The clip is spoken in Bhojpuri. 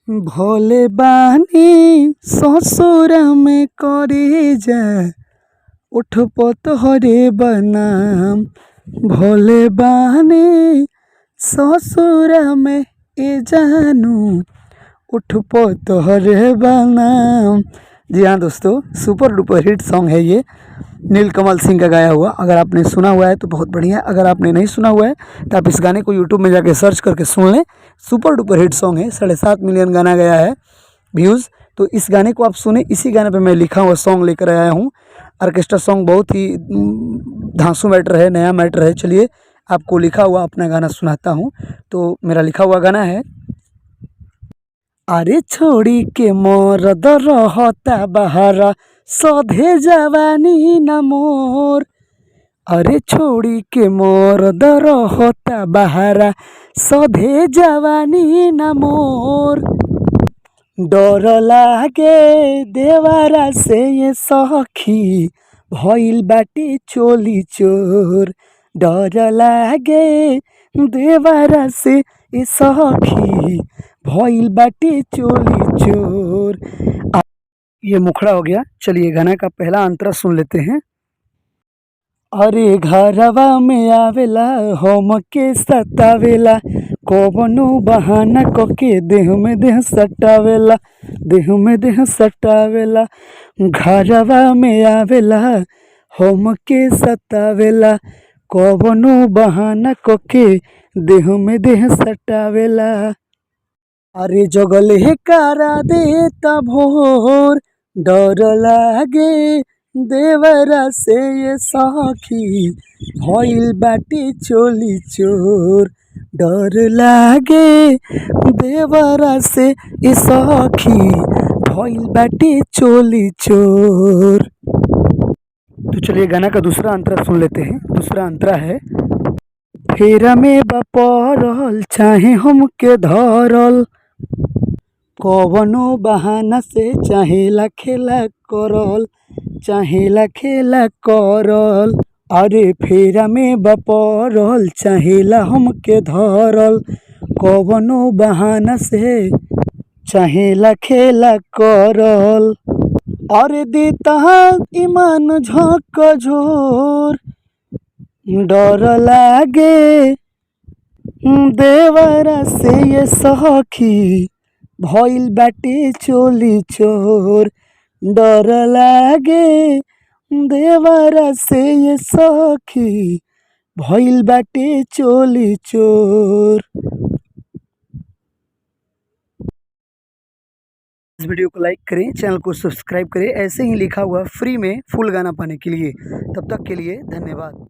भोले बानी ससुर में करे जा उठ पतहरे बनाम। भोले बानी ससुर में ए जानू उठ पतहरे बनाम। जी हाँ दोस्तों, सुपर डुपर हिट सॉन्ग है ये, नीलकमल सिंह का गाया हुआ। अगर आपने सुना हुआ है तो बहुत बढ़िया, अगर आपने नहीं सुना हुआ है तो आप इस गाने को यूट्यूब में जाके सर्च करके सुन लें। सुपर डुपर हिट सॉन्ग है, 7.5 मिलियन गाना गया है व्यूज़। तो इस गाने को आप सुने। इसी गाने पे मैं लिखा हुआ सॉन्ग लेकर आया हूँ। ऑर्केस्ट्रा सॉन्ग बहुत ही धांसू मैटर है, नया मैटर है। चलिए आपको लिखा हुआ अपना गाना सुनाता हूँ। तो मेरा लिखा हुआ गाना है, अरे छोड़ी के मरद रहता बहारा सधे जवानी न मोर। अरे छोड़ी के मरद रहता बहारा सधे जवानी न मोर। डर लागे देवारा से ये सखी भइल बाटे चोली चोर। डर लागे देवारा से ये सखी भइल बाटे चोली चोर। ये मुखड़ा हो गया। चलिए गाना का पहला अंतरा सुन लेते हैं। अरे घरवा में आवेला हमके सतावेला, कवनो बहाना कके देह में देह सटावेला, देह में देह सटावेला। घरवा में आवेला हमके सतावेला, कवनो बहाना कके देह में देह सटावेला। अरे जगले करा देता भोर। डर लागे देवरा से ये सखी भइल बाटे चोली चोर। डर लागे देवरा से ये सखी भइल बाटे चोली चोर। तो चलिए गाना का दूसरा अंतरा सुन लेते हैं। दूसरा अंतरा है, फेरा में बपरल चाहे हमके धरल, कवनो बहाना से चाहेला खेला करल, चाहेला खेला करल। अरे फेरा में बपरल चाहेला हमके धरल, कवनो बहाना से चाहेला खेला करल। अरे देता ईमान झक झोर। डर लागे देवरा से ये सखी भइल बाटे चोली चोर। डर लागे देवरा से ये सखी भइल बाटे चोली चोर। इस वीडियो को लाइक करें, चैनल को सब्सक्राइब करें। ऐसे ही लिखा हुआ फ्री में फुल गाना पाने के लिए। तब तक के लिए धन्यवाद।